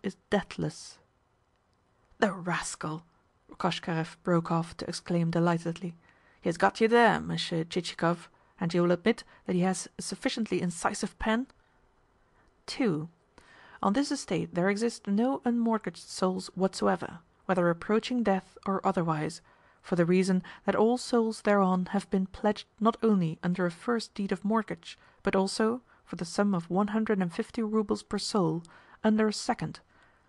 is deathless." "The rascal!" Koshkarev broke off to exclaim delightedly. "He has got you there, Monsieur Chichikov, and you will admit that he has a sufficiently incisive pen?" 2. On this estate there exist no unmortgaged souls whatsoever, whether approaching death or otherwise, for the reason that all souls thereon have been pledged not only under a first deed of mortgage, but also, for the sum of 150 roubles per soul, under a second,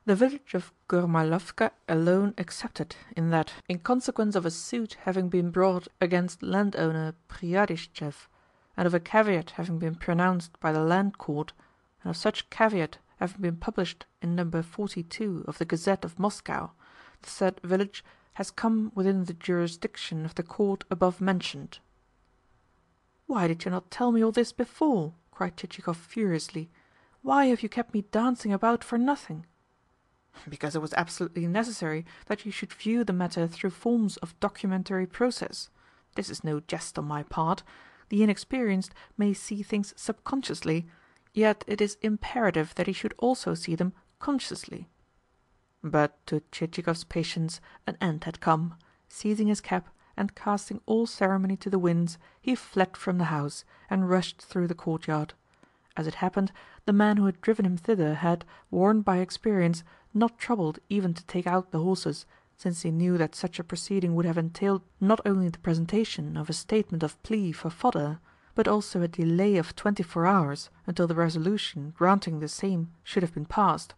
the village of Gormalovka alone excepted, in that, in consequence of a suit having been brought against landowner Priadishchev, and of a caveat having been pronounced by the Land Court, and of such caveat having been published in number 42 of the Gazette of Moscow, the said village has come within the jurisdiction of the court above mentioned. "Why did you not tell me all this before?" cried Chichikov furiously. "Why have you kept me dancing about for nothing?" "Because it was absolutely necessary that you should view the matter through forms of documentary process. This is no jest on my part. The inexperienced may see things subconsciously, yet it is imperative that he should also see them consciously." But to Chichikov's patience an end had come. Seizing his cap, and casting all ceremony to the winds, he fled from the house, and rushed through the courtyard. As it happened, the man who had driven him thither had, warned by experience, not troubled even to take out the horses, since he knew that such a proceeding would have entailed not only the presentation of a statement of plea for fodder, but also a delay of 24 hours until the resolution granting the same should have been passed.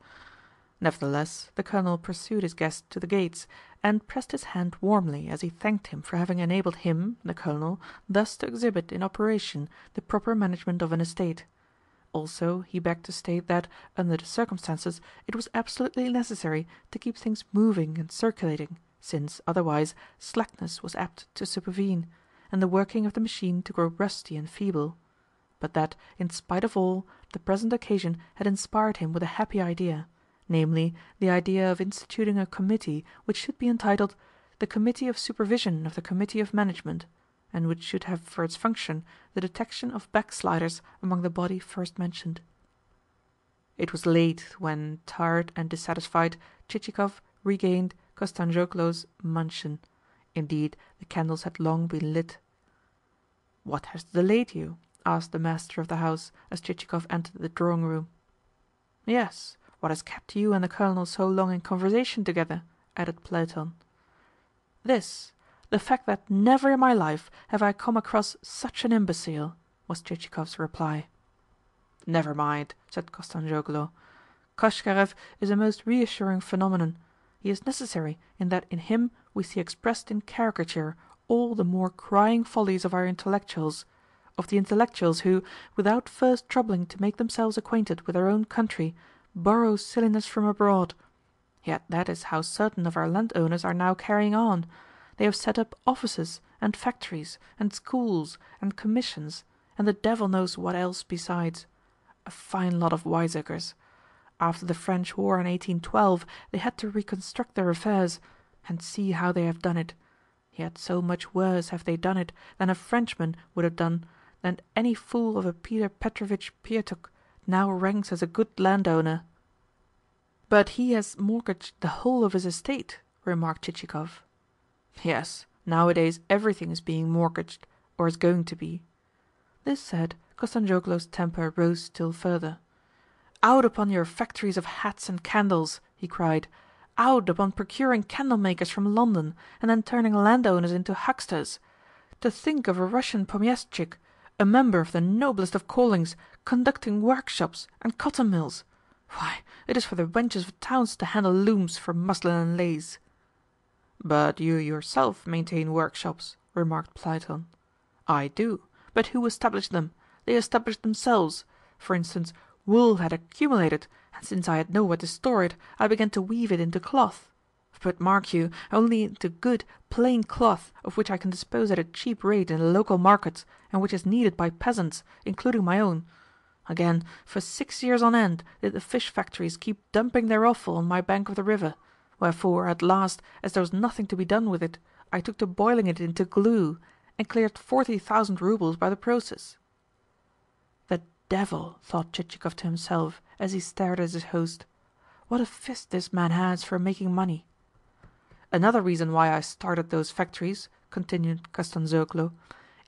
Nevertheless, the colonel pursued his guest to the gates, and pressed his hand warmly as he thanked him for having enabled him, the colonel, thus to exhibit in operation the proper management of an estate. Also, he begged to state that, under the circumstances, it was absolutely necessary to keep things moving and circulating, since, otherwise, slackness was apt to supervene, and the working of the machine to grow rusty and feeble; but that, in spite of all, the present occasion had inspired him with a happy idea, namely, the idea of instituting a committee which should be entitled "The Committee of Supervision of the Committee of Management," and which should have for its function the detection of backsliders among the body first mentioned. It was late when, tired and dissatisfied, Chichikov regained Kostanzhoglo's mansion. Indeed, the candles had long been lit. "What has delayed you?" asked the master of the house as Chichikov entered the drawing-room. "Yes, what has kept you and the colonel so long in conversation together?" added Platon. "This: the fact that never in my life have I come across such an imbecile," was Chichikov's reply. "Never mind," said Kostanzhoglo. "Koshkarev is a most reassuring phenomenon. He is necessary in that in him we see expressed in caricature all the more crying follies of our intellectuals, of the intellectuals who, without first troubling to make themselves acquainted with their own country, borrow silliness from abroad. Yet that is how certain of our landowners are now carrying on. They have set up offices, and factories, and schools, and commissions, and the devil knows what else besides. A fine lot of wiseacres. After the French war in 1812 they had to reconstruct their affairs, and see how they have done it. Yet so much worse have they done it than a Frenchman would have done, than any fool of a Peter Petrovitch Pietuk now ranks as a good landowner." "But he has mortgaged the whole of his estate," remarked Chichikov. "Yes, nowadays everything is being mortgaged, or is going to be." This said, Kostanzhoglo's temper rose still further. "Out upon your factories of hats and candles!" he cried. "Out upon procuring candle-makers from London, and then turning landowners into hucksters! To think of a Russian pomeshchik, a member of the noblest of callings, conducting workshops and cotton mills! Why, it is for the wenches of towns to handle looms for muslin and lace." "But you yourself maintain workshops," remarked Platon. "I do. But who established them? They established themselves. For instance, wool had accumulated, and since I had nowhere to store it, I began to weave it into cloth. But mark you, only into good, plain cloth, of which I can dispose at a cheap rate in the local markets, and which is needed by peasants, including my own. Again, for 6 years on end did the fish factories keep dumping their offal on my bank of the river, wherefore, at last, as there was nothing to be done with it, I took to boiling it into glue, and cleared 40,000 roubles by the process." "The devil!" thought Chichikov to himself as he stared at his host. What a fist this man has for making money!" "Another reason why I started those factories," continued Kostanzhoglo,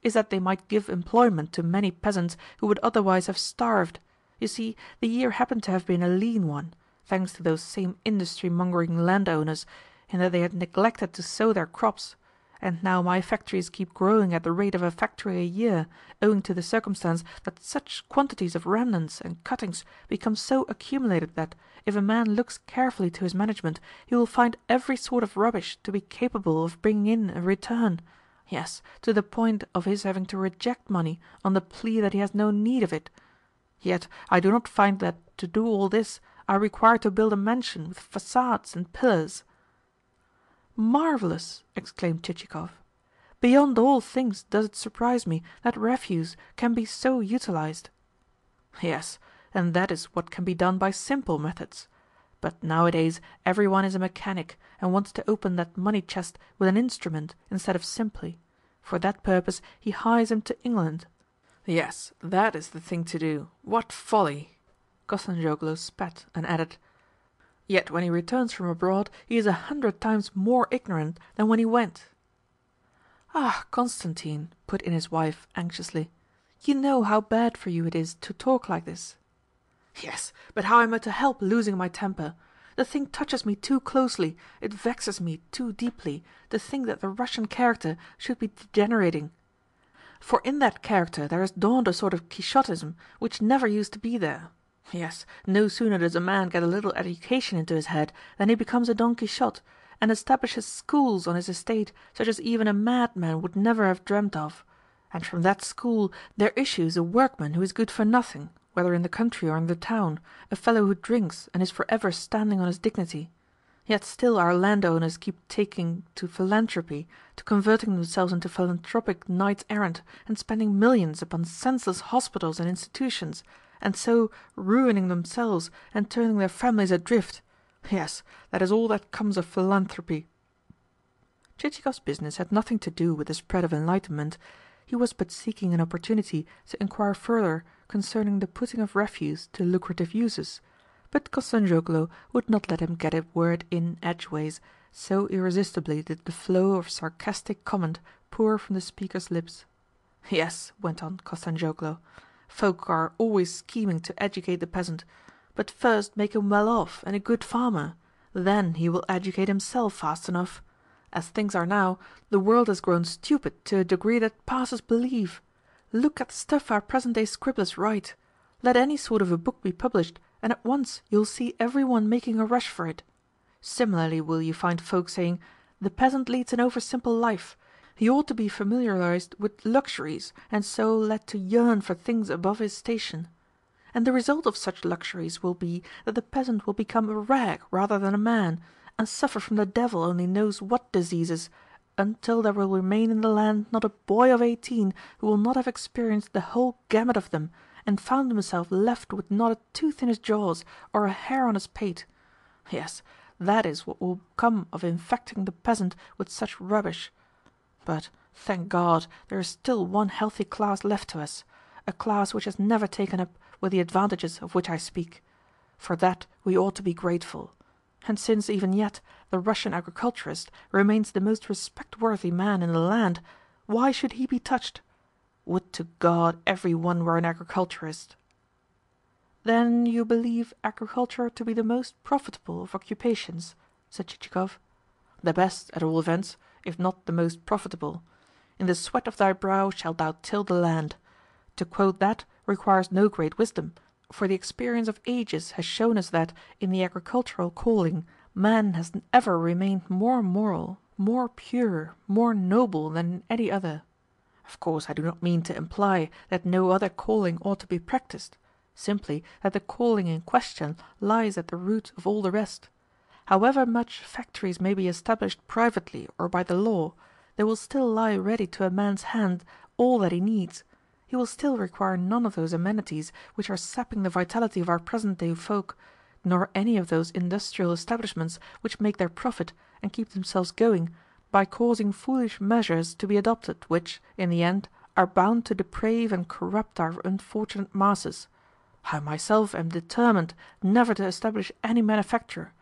"is that they might give employment to many peasants who would otherwise have starved. You see, the year happened to have been a lean one, thanks to those same industry mongering landowners, in that they had neglected to sow their crops; and now my factories keep growing at the rate of a factory a year, owing to the circumstance that such quantities of remnants and cuttings become so accumulated that, if a man looks carefully to his management, he will find every sort of rubbish to be capable of bringing in a return, yes, to the point of his having to reject money on the plea that he has no need of it. Yet I do not find that to do all this I require to build a mansion with facades and pillars." "Marvellous!" exclaimed Chichikov. "Beyond all things does it surprise me that refuse can be so utilized." "Yes, and that is what can be done by simple methods. But nowadays everyone is a mechanic, and wants to open that money chest with an instrument instead of simply. For that purpose he hies him to England." "Yes, that is the thing to do. What folly!" Kostanzhoglo spat and added, "Yet when he returns from abroad he is 100 times more ignorant than when he went." "Ah, Constantine," put in his wife anxiously, "you know how bad for you it is to talk like this." "Yes, but how am I to help losing my temper? The thing touches me too closely, it vexes me too deeply, to think that the Russian character should be degenerating. For in that character there has dawned a sort of Quixotism which never used to be there. Yes, no sooner does a man get a little education into his head than he becomes a Don Quixote, and establishes schools on his estate such as even a madman would never have dreamt of. And from that school there issues a workman who is good for nothing, whether in the country or in the town, a fellow who drinks and is for ever standing on his dignity. Yet still our landowners keep taking to philanthropy, to converting themselves into philanthropic knights errant, and spending millions upon senseless hospitals and institutions, and so ruining themselves and turning their families adrift. Yes, that is all that comes of philanthropy." Chichikov's business had nothing to do with the spread of enlightenment. He was but seeking an opportunity to inquire further concerning the putting of refuse to lucrative uses, but Kostanzhoglo would not let him get a word in edgeways, so irresistibly did the flow of sarcastic comment pour from the speaker's lips. "Yes," went on Kostanzhoglo, "folk are always scheming to educate the peasant, but first make him well off and a good farmer, then he will educate himself fast enough. As things are now, the world has grown stupid to a degree that passes belief. Look at the stuff our present-day scribblers write. Let any sort of a book be published, and at once you will see every one making a rush for it. Similarly will you find folk saying, 'The peasant leads an oversimple life. He ought to be familiarized with luxuries, and so led to yearn for things above his station.' And the result of such luxuries will be that the peasant will become a rag rather than a man, and suffer from the devil only knows what diseases, until there will remain in the land not a boy of 18 who will not have experienced the whole gamut of them, and found himself left with not a tooth in his jaws or a hair on his pate. Yes, that is what will come of infecting the peasant with such rubbish. But, thank God, there is still one healthy class left to us, a class which has never taken up with the advantages of which I speak. For that we ought to be grateful. And since even yet the Russian agriculturist remains the most respect-worthy man in the land, why should he be touched? Would to God every one were an agriculturist." "Then you believe agriculture to be the most profitable of occupations?" said Chichikov. "The best, at all events, if not the most profitable. In the sweat of thy brow shalt thou till the land. To quote that requires no great wisdom, for the experience of ages has shown us that, in the agricultural calling, man has ever remained more moral, more pure, more noble than in any other. Of course I do not mean to imply that no other calling ought to be practised, simply that the calling in question lies at the root of all the rest. However much factories may be established privately or by the law, there will still lie ready to a man's hand all that he needs. He will still require none of those amenities which are sapping the vitality of our present-day folk, nor any of those industrial establishments which make their profit and keep themselves going by causing foolish measures to be adopted which, in the end, are bound to deprave and corrupt our unfortunate masses. I myself am determined never to establish any manufacture